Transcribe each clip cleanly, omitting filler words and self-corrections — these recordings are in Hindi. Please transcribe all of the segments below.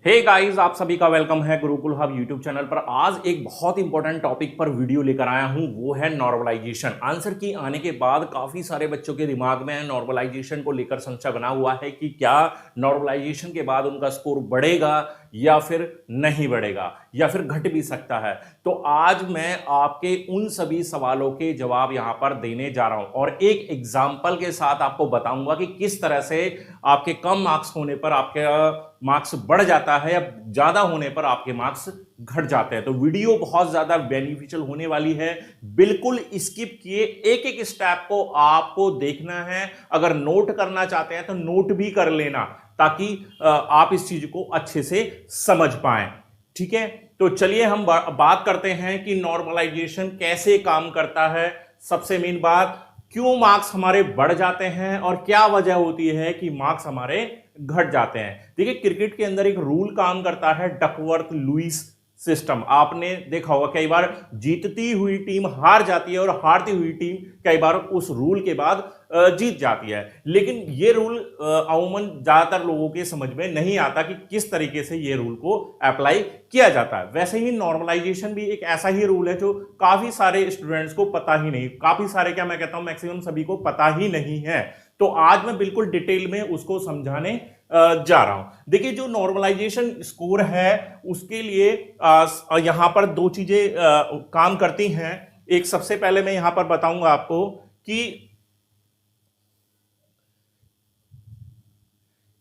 हे गाइस, आप सभी का वेलकम है गुरुकुल हब यूट्यूब चैनल पर। आज एक बहुत इंपॉर्टेंट टॉपिक पर वीडियो लेकर आया हूं, वो है नॉर्मलाइजेशन। आंसर की आने के बाद काफी सारे बच्चों के दिमाग में नॉर्मलाइजेशन को लेकर संशय बना हुआ है कि क्या नॉर्मलाइजेशन के बाद उनका स्कोर बढ़ेगा या फिर नहीं बढ़ेगा या फिर घट भी सकता है। तो आज मैं आपके उन सभी सवालों के जवाब यहां पर देने जा रहा हूं और एक एग्जाम्पल के साथ आपको बताऊंगा कि किस तरह से आपके कम मार्क्स होने पर आपके मार्क्स बढ़ जाता है या ज्यादा होने पर आपके मार्क्स घट जाते हैं। तो वीडियो बहुत ज्यादा बेनिफिशियल होने वाली है, बिल्कुल स्किप किए एक एक स्टेप को आपको देखना है। अगर नोट करना चाहते हैं तो नोट भी कर लेना ताकि आप इस चीज को अच्छे से समझ पाएं। ठीक है, तो चलिए हम बात करते हैं कि नॉर्मलाइजेशन कैसे काम करता है। सबसे मेन बात, क्यों मार्क्स हमारे बढ़ जाते हैं और क्या वजह होती है कि मार्क्स हमारे घट जाते हैं। देखिए, क्रिकेट के अंदर एक रूल काम करता है, डकवर्थ लुईस सिस्टम। आपने देखा होगा कई बार जीतती हुई टीम हार जाती है और हारती हुई टीम कई बार उस रूल के बाद जीत जाती है। लेकिन ये रूल अमूमन ज्यादातर लोगों के समझ में नहीं आता कि किस तरीके से ये रूल को अप्लाई किया जाता है। वैसे ही नॉर्मलाइजेशन भी एक ऐसा ही रूल है जो काफी सारे स्टूडेंट्स को पता ही नहीं, काफी सारे क्या मैं कहता हूं मैक्सिमम सभी को पता ही नहीं है। तो आज मैं बिल्कुल डिटेल में उसको समझाने जा रहा हूं। देखिए, जो नॉर्मलाइजेशन स्कोर है उसके लिए यहां पर दो चीजें काम करती हैं। एक, सबसे पहले मैं यहां पर बताऊंगा आपको कि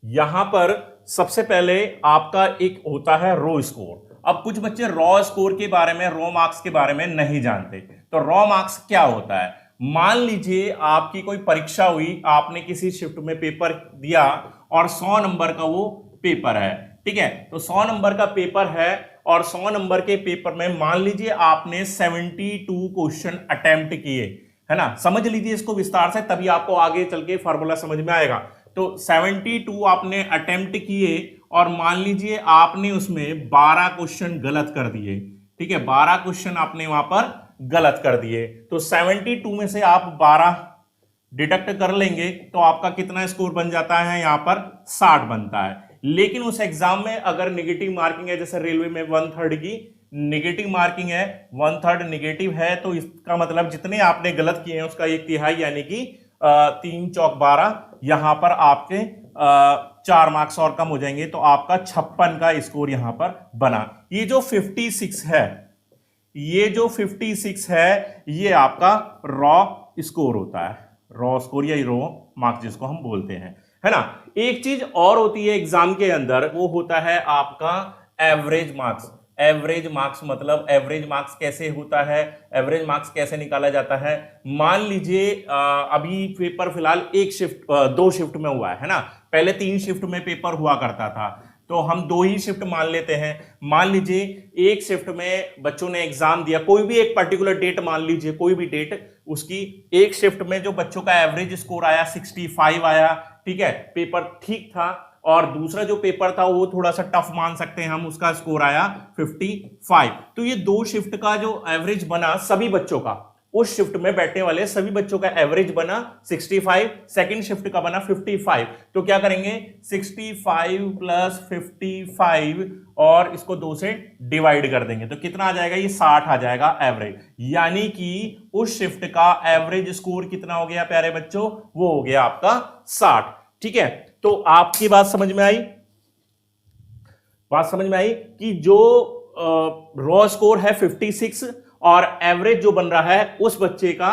यहां पर सबसे पहले आपका एक होता है रो स्कोर। अब कुछ बच्चे रॉ स्कोर के बारे में, रॉ मार्क्स के बारे में नहीं जानते। तो रॉ मार्क्स क्या होता है? मान लीजिए आपकी कोई परीक्षा हुई, आपने किसी शिफ्ट में पेपर दिया और 100 नंबर का वो पेपर है। ठीक है, तो 100 नंबर का पेपर है और 100 नंबर के पेपर में मान लीजिए आपने 72 क्वेश्चन अटेम्प्ट किए, है ना। समझ लीजिए इसको विस्तार से, तभी आपको आगे चल के फॉर्मूला समझ में आएगा। तो 72 आपने अटेम्प्ट किए और मान लीजिए आपने उसमें 12 क्वेश्चन गलत कर दिए। ठीक है, 12 क्वेश्चन आपने वहां पर गलत कर दिए। तो 72 में से आप 12 डिडक्ट कर लेंगे तो आपका कितना स्कोर बन जाता है? यहां पर 60 बनता है। लेकिन उस एग्जाम में अगर नेगेटिव मार्किंग है, जैसे रेलवे में 1/3 की नेगेटिव मार्किंग है, 1/3 नेगेटिव है, तो इसका मतलब जितने आपने गलत किए हैं उसका 1/3 यानी कि 3 चौक 12, यहां पर आपके 4 मार्क्स और कम हो जाएंगे। तो आपका 56 का स्कोर यहां पर बना। ये जो 56 है, ये जो 56 है, ये आपका रॉ स्कोर होता है। रॉ स्कोर या रॉ मार्क्स जिसको हम बोलते हैं, है ना। एक चीज और होती है एग्जाम के अंदर, वो होता है आपका एवरेज मार्क्स। एवरेज मार्क्स मतलब एवरेज मार्क्स कैसे होता है, एवरेज मार्क्स कैसे निकाला जाता है? मान लीजिए अभी पेपर फिलहाल एक शिफ्ट 2 शिफ्ट में हुआ है ना। पहले 3 शिफ्ट में पेपर हुआ करता था, तो हम 2 ही शिफ्ट मान लेते हैं। मान लीजिए एक शिफ्ट में बच्चों ने एग्जाम दिया, कोई भी एक पर्टिकुलर डेट मान लीजिए, कोई भी डेट, उसकी एक शिफ्ट में जो बच्चों का एवरेज स्कोर आया 65 आया। ठीक है, पेपर ठीक था। और दूसरा जो पेपर था वो थोड़ा सा टफ मान सकते हैं हम, उसका स्कोर आया 55। तो ये 2 शिफ्ट का जो एवरेज बना सभी बच्चों का, उस शिफ्ट में बैठने वाले सभी बच्चों का एवरेज बना 65, सेकंड शिफ्ट का बना 55। तो क्या करेंगे? 65 प्लस 55 और इसको 2 से डिवाइड कर देंगे तो कितना आ जाएगा? ये 60 आ जाएगा एवरेज। यानी कि उस शिफ्ट का एवरेज स्कोर कितना हो गया प्यारे बच्चों? वो हो गया आपका 60। ठीक है, तो आपकी बात समझ में आई? बात समझ में आई कि जो रॉ स्कोर है 56 और एवरेज जो बन रहा है उस बच्चे का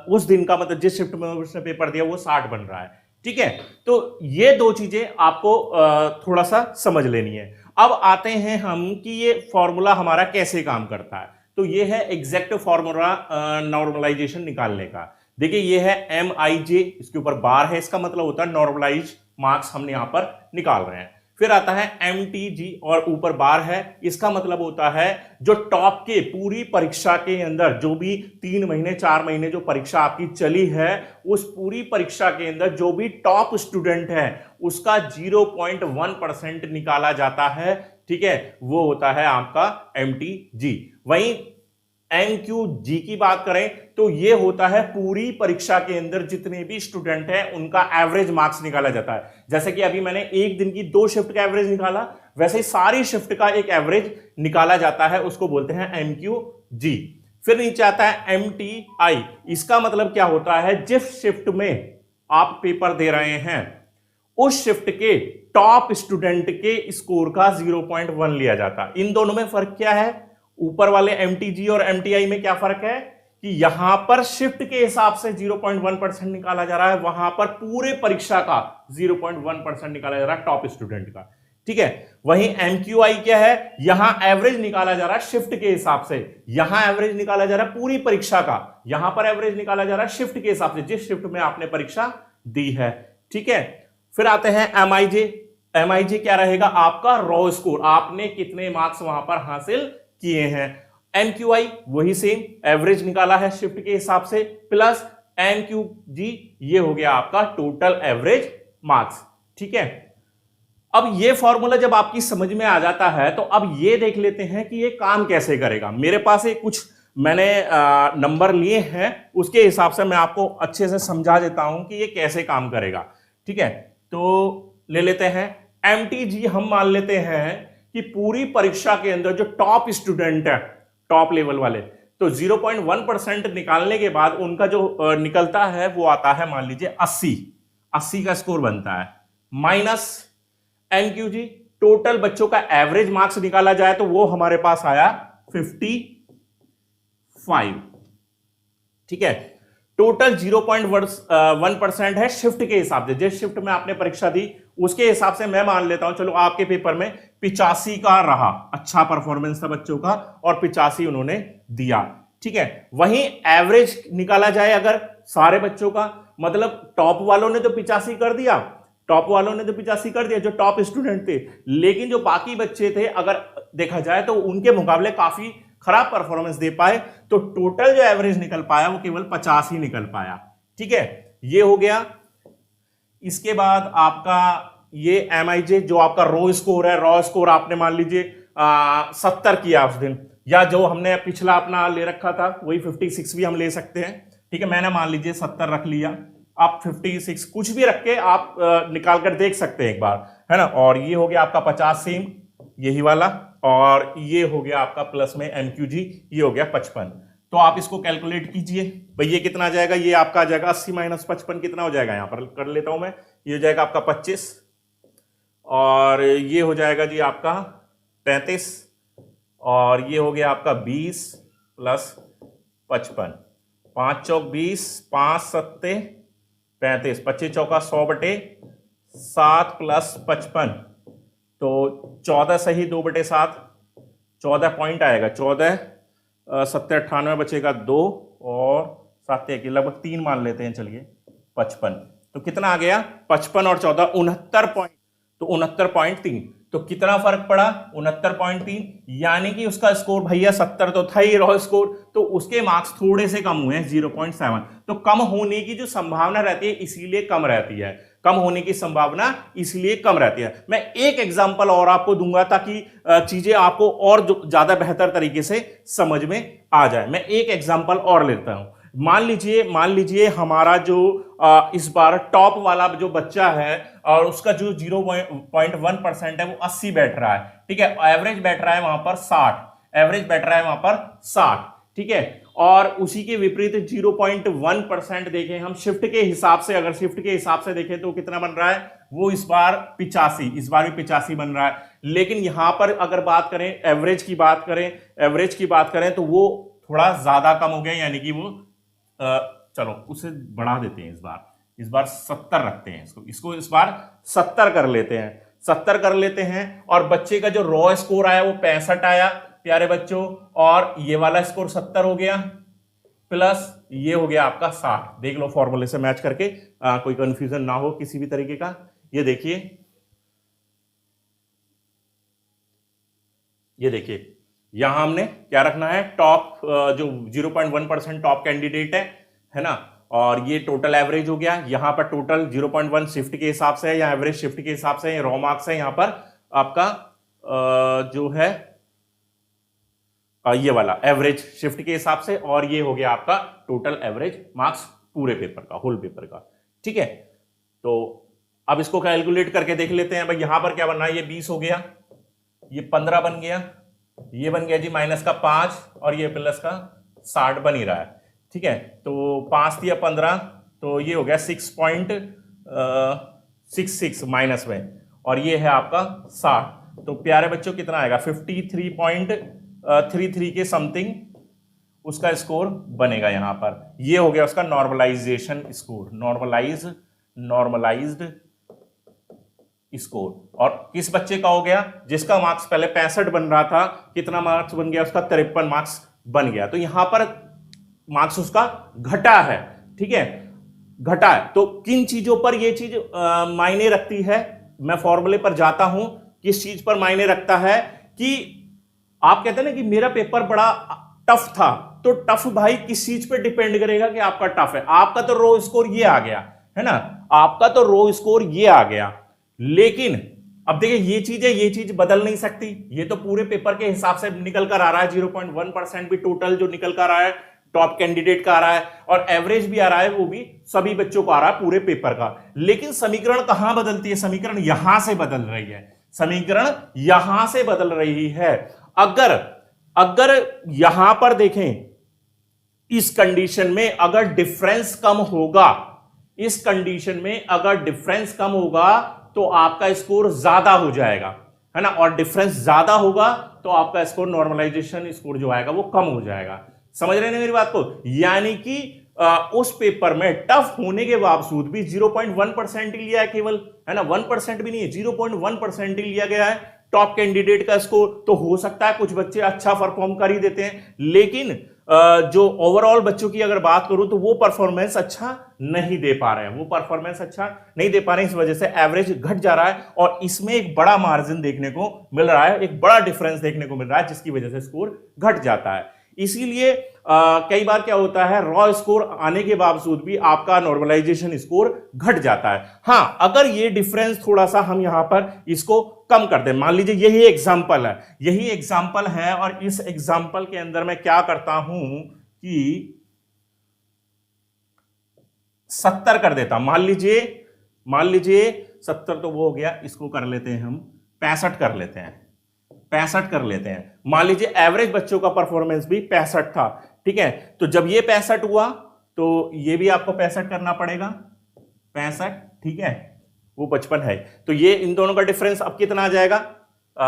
उस दिन का, मतलब जिस शिफ्ट में उसने पेपर दिया, वो 60 बन रहा है। ठीक है, तो ये 2 चीजें आपको थोड़ा सा समझ लेनी है। अब आते हैं हम कि ये फॉर्मूला हमारा कैसे काम करता है। तो ये है एग्जैक्ट फॉर्मूला नॉर्मलाइजेशन निकालने का। देखिए, ये है MIJ, इसके ऊपर बार है, इसका मतलब होता है नॉर्मलाइज मार्क्स हमने यहां पर निकाल रहे हैं। फिर आता है MTG और ऊपर बार है, इसका मतलब होता है जो टॉप के पूरी परीक्षा के अंदर जो भी 3 महीने 4 महीने जो परीक्षा आपकी चली है, उस पूरी परीक्षा के अंदर जो भी टॉप स्टूडेंट है उसका 0.1% निकाला जाता है। ठीक है, वो होता है आपका MTG। वहीं MQG की बात करें तो ये होता है पूरी परीक्षा के अंदर जितने भी स्टूडेंट हैं उनका एवरेज मार्क्स निकाला जाता है। जैसे कि अभी मैंने एक दिन की 2 शिफ्ट का एवरेज निकाला, वैसे ही सारी शिफ्ट का एक एवरेज निकाला जाता है, उसको बोलते हैं MQG। फिर नीचे आता है MTI। इसका मतलब क्या होता है, जिस शिफ्ट में आप पेपर दे रहे हैं उस शिफ्ट के टॉप स्टूडेंट के स्कोर का 0.1 लिया जाता है। इन दोनों में फर्क क्या है, ऊपर वाले MTG और MTI में क्या फर्क है कि यहां पर शिफ्ट के हिसाब से 0.1% निकाला जा रहा है, वहां पर पूरे परीक्षा का 0.1% निकाला जा रहा है टॉप स्टूडेंट का। ठीक है, वहीं MQI क्या है, यहां एवरेज निकाला जा रहा है शिफ्ट के हिसाब से, यहां एवरेज निकाला जा रहा है पूरी परीक्षा का, यहां पर एवरेज निकाला जा रहा है शिफ्ट के हिसाब से, जिस शिफ्ट में आपने परीक्षा दी है। ठीक है, फिर आते हैं MIJ। MIJ क्या रहेगा, आपका रॉ स्कोर, आपने कितने मार्क्स वहां पर हासिल किए हैं। MQI वही सेम, एवरेज निकाला है शिफ्ट के हिसाब से, प्लस MQG ये हो गया आपका टोटल एवरेज मार्क्स। ठीक है, अब ये फॉर्मूला जब आपकी समझ में आ जाता है तो अब ये देख लेते हैं कि ये काम कैसे करेगा। मेरे पास एक कुछ मैंने नंबर लिए हैं, उसके हिसाब से मैं आपको अच्छे से समझा देता हूं कि ये कैसे काम करेगा। ठीक है, तो ले लेते हैं MTG। हम मान लेते हैं कि पूरी परीक्षा के अंदर जो टॉप स्टूडेंट है, टॉप लेवल वाले, तो 0.1% निकालने के बाद उनका जो निकलता है वो आता है, मान लीजिए 80 का स्कोर बनता है, माइनस MQG टोटल बच्चों का एवरेज मार्क्स निकाला जाए तो वो हमारे पास आया 55। ठीक है, टोटल 0.1% है शिफ्ट के हिसाब से, जिस शिफ्ट में आपने परीक्षा दी उसके हिसाब से मैं मान लेता हूं, चलो आपके पेपर में 85 का रहा, अच्छा परफॉर्मेंस था बच्चों का और 85 उन्होंने दिया। ठीक है, वहीं एवरेज निकाला जाए अगर सारे बच्चों का, मतलब टॉप वालों ने तो 85 कर दिया, टॉप वालों ने तो 85 कर दिया जो टॉप स्टूडेंट थे, लेकिन जो बाकी बच्चे थे अगर देखा जाए तो उनके मुकाबले काफी खराब परफॉर्मेंस दे पाए, तो टोटल जो एवरेज निकल पाया वो केवल 50 ही निकल पाया। ठीक है, ये हो गया। इसके बाद आपका ये MIJ जो आपका रॉ स्कोर है, रॉ स्कोर आपने मान लीजिए 70 किया उस दिन, या जो हमने पिछला अपना ले रखा था वही 56 भी हम ले सकते हैं। ठीक है, मैंने मान लीजिए 70 रख लिया, आप 56 कुछ भी रख के आप निकाल कर देख सकते हैं एक बार, है ना। और ये हो गया आपका 50 सेम यही वाला, और ये हो गया आपका प्लस में MQG, ये हो गया 55। तो आप इसको कैलकुलेट कीजिए भाई, ये कितना आ जाएगा, ये आपका आ जाएगा 80 माइनस 55 कितना हो जाएगा, यहां पर कर लेता हूं मैं, ये हो जाएगा आपका 25, और ये हो जाएगा जी आपका 35, और ये हो गया आपका 20 प्लस 55, 5 चौक 20, 5 सत्ते 35, 25 चौका 100/7 प्लस 55, तो 14 सही 2/7, 14 पॉइंट आएगा, 14 70 98 बचेगा 2 और 7 1 लगभग 3 मान लेते हैं, चलिए 55, तो कितना आ गया 55 और 14 69 पॉइंट, तो 69.3, तो कितना फर्क पड़ा 69.3, यानी कि उसका स्कोर भैया 70 तो था ही रॉ स्कोर, तो उसके मार्क्स थोड़े से कम हुए हैं 0.7। तो कम होने की जो संभावना रहती है इसीलिए कम रहती है, कम होने की संभावना इसलिए कम रहती है। मैं एक एग्जांपल और आपको दूंगा ताकि चीजें आपको और ज्यादा बेहतर तरीके से समझ में आ जाए। मैं एक एग्जांपल और लेता हूं, मान लीजिए हमारा जो इस बार टॉप वाला जो बच्चा है और उसका जो 0.1% है वो 80 बैठ रहा है। ठीक है, एवरेज बैठ रहा है वहां पर 60, एवरेज बैठ रहा है वहां पर 60। ठीक है, और उसी के विपरीत 0.1% देखें हम शिफ्ट के हिसाब से, अगर शिफ्ट के हिसाब से देखें तो कितना बन रहा है, वो इस बार 85, इस बार भी 85 बन रहा है। लेकिन यहां पर अगर बात करें एवरेज की बात करें तो वो थोड़ा ज्यादा कम हो गया, यानी कि वो चलो उसे बढ़ा देते हैं, इस बार 70 रखते हैं, इसको इस बार 70 कर लेते हैं, 70 कर लेते हैं। और बच्चे का जो रॉ स्कोर आया वो 65 आया प्यारे बच्चों, और ये वाला स्कोर 70 हो गया, प्लस ये हो गया आपका 60। देख लो फॉर्मूले से मैच करके, कोई कंफ्यूजन ना हो किसी भी तरीके का। ये देखिए, यहां हमने क्या रखना है, टॉप जो 0.1% टॉप कैंडिडेट है ना, और ये टोटल एवरेज हो गया। यहां पर टोटल 0.1 शिफ्ट के हिसाब से है या एवरेज शिफ्ट के हिसाब से, रॉ मार्क्स है। यहां पर आपका जो है ये वाला एवरेज शिफ्ट के हिसाब से, और ये हो गया आपका टोटल एवरेज मार्क्स पूरे पेपर का, होल पेपर का। ठीक है, तो अब इसको कैलकुलेट करके देख लेते हैं भाई। यहां पर क्या बनना है, ये 20 हो गया, ये 15 बन गया, ये बन गया जी माइनस का 5 और ये प्लस का 60 बन ही रहा है। ठीक है, तो 5 दिया 15, तो ये हो गया 6.66 माइनस में, और ये है आपका 60। तो प्यारे बच्चों कितना आएगा, 53.33 के समथिंग उसका स्कोर बनेगा यहां पर। ये हो गया उसका नॉर्मलाइजेशन स्कोर, नॉर्मलाइज्ड स्कोर। और किस बच्चे का हो गया, जिसका मार्क्स पहले 65 बन रहा था, कितना मार्क्स बन गया उसका, 53 मार्क्स बन गया। तो यहां पर मार्क्स उसका घटा है। ठीक है, घटा है। तो किन चीजों पर यह चीज मायने रखती है, मैं फॉर्मूले पर जाता हूं। किस चीज पर मायने रखता है कि आप कहते हैं ना कि मेरा पेपर बड़ा टफ था, तो टफ भाई किस चीज पे डिपेंड करेगा कि आपका टफ है। आपका तो रो स्कोर ये आ गया है ना, आपका तो रो स्कोर ये आ गया, लेकिन अब देखिए ये चीज बदल नहीं सकती। ये तो पूरे पेपर के हिसाब से निकल कर आ रहा है, 0.1% भी टोटल जो निकल कर आ रहा है टॉप कैंडिडेट का आ रहा है, और एवरेज भी आ रहा है, वो भी सभी बच्चों को आ रहा है पूरे पेपर का। लेकिन समीकरण कहां बदलती है, समीकरण यहां से बदल रही है, समीकरण यहां से बदल रही है। अगर यहां पर देखें, इस कंडीशन में अगर डिफरेंस कम होगा, इस कंडीशन में अगर डिफरेंस कम होगा तो आपका स्कोर ज्यादा हो जाएगा, है ना, और डिफरेंस ज्यादा होगा तो आपका स्कोर नॉर्मलाइजेशन स्कोर जो आएगा वो कम हो जाएगा। समझ रहे हैं मेरी बात को? यानी कि उस पेपर में टफ होने के बावजूद भी 0.1% ही लिया है केवल, है ना, 1% भी नहीं है, 0.1% ही लिया गया है टॉप कैंडिडेट का स्कोर। तो हो सकता है कुछ बच्चे अच्छा परफॉर्म कर ही देते हैं, लेकिन जो ओवरऑल बच्चों की अगर बात करूं तो वो परफॉर्मेंस अच्छा नहीं दे पा रहे हैं, वो परफॉर्मेंस अच्छा नहीं दे पा रहे हैं। इस वजह से एवरेज घट जा रहा है, और इसमें एक बड़ा मार्जिन देखने को मिल रहा है, एक बड़ा डिफरेंस देखने को मिल रहा है, जिसकी वजह से स्कोर घट जाता है। इसीलिए कई बार क्या होता है, रॉ स्कोर आने के बावजूद भी आपका नॉर्मलाइजेशन स्कोर घट जाता है। हां, अगर ये डिफरेंस थोड़ा सा हम यहां पर इसको कम कर दें, मान लीजिए यही एग्जांपल है, और इस एग्जांपल के अंदर मैं क्या करता हूं कि 70 कर देता हूं। मान लीजिए 70 तो वो हो गया, इसको कर लेते हैं हम 65 कर लेते हैं, 65 कर लेते हैं। मान लीजिए एवरेज बच्चों का परफॉर्मेंस भी 65 था। ठीक है, तो जब ये 65 हुआ तो ये भी आपको 65 करना पड़ेगा, 65। ठीक है, वो 55 है, तो ये इन दोनों का डिफरेंस अब कितना आ जाएगा,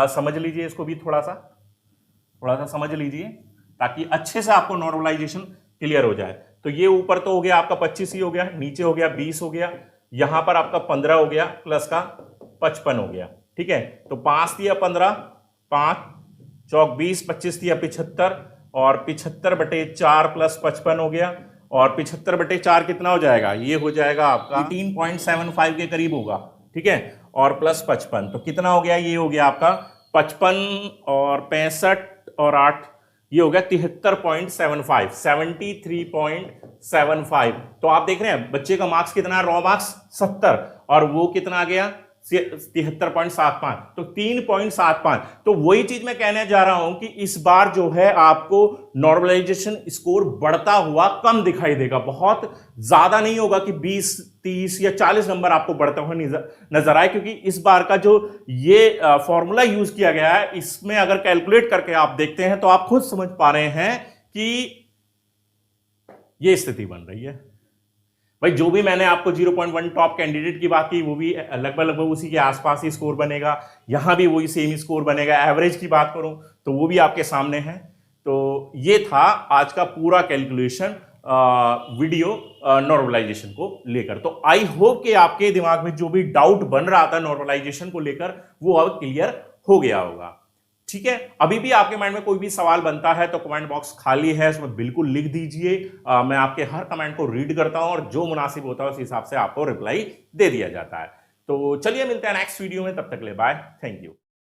समझ लीजिए, इसको भी थोड़ा सा समझ लीजिए, ताकि अच्छे से आपको नॉर्मलाइजेशन क्लियर हो जाए। तो ये ऊपर तो हो गया आपका 25 ही हो गया, नीचे हो गया 20 हो गया, यहां पर आपका 15 हो गया, प्लस का 55 हो गया। ठीक है, तो 5 दिया 15, 5 चौक 20, 25 दिया 75, और 75/4 प्लस 55 हो गया, और 75/4 कितना हो जाएगा, ये हो जाएगा आपका 18.75 के करीब होगा। ठीक है, और प्लस 55 तो कितना हो गया, ये हो गया आपका 55 और 65 और 8, ये हो गया 73.75, 73.75। तो आप देख रहे हैं बच्चे का मार्क्स कितना है, रॉ मार्क्स 70, और वो कितना आ गया 73.75, तो 3.75। तो वही चीज मैं कहने जा रहा हूं कि इस बार जो है आपको नॉर्मलाइजेशन स्कोर बढ़ता हुआ कम दिखाई देगा, बहुत ज्यादा नहीं होगा कि 20, 30 या 40 नंबर आपको बढ़ता हुआ नजर आए, क्योंकि इस बार का जो ये फॉर्मूला यूज किया गया है, इसमें अगर कैलकुलेट करके आप देखते हैं तो आप खुद समझ पा रहे हैं कि ये स्थिति बन रही है। भाई जो भी मैंने आपको 0.1 टॉप कैंडिडेट की बात की, वो भी लगभग उसी के आसपास ही स्कोर बनेगा, यहां भी वही सेम ही स्कोर बनेगा। एवरेज की बात करूं तो वो भी आपके सामने है। तो ये था आज का पूरा कैलकुलेशन वीडियो नॉर्मलाइजेशन को लेकर। तो आई होप कि आपके दिमाग में जो भी डाउट बन रहा था नॉर्मलाइजेशन को लेकर, वो अब क्लियर हो गया होगा। ठीक है, अभी भी आपके माइंड में कोई भी सवाल बनता है तो कमेंट बॉक्स खाली है, उसमें बिल्कुल लिख दीजिए। मैं आपके हर कमेंट को रीड करता हूं, और जो मुनासिब होता है उस हिसाब से आपको रिप्लाई दे दिया जाता है। तो चलिए मिलते हैं नेक्स्ट वीडियो में, तब तक के लिए बाय, थैंक यू।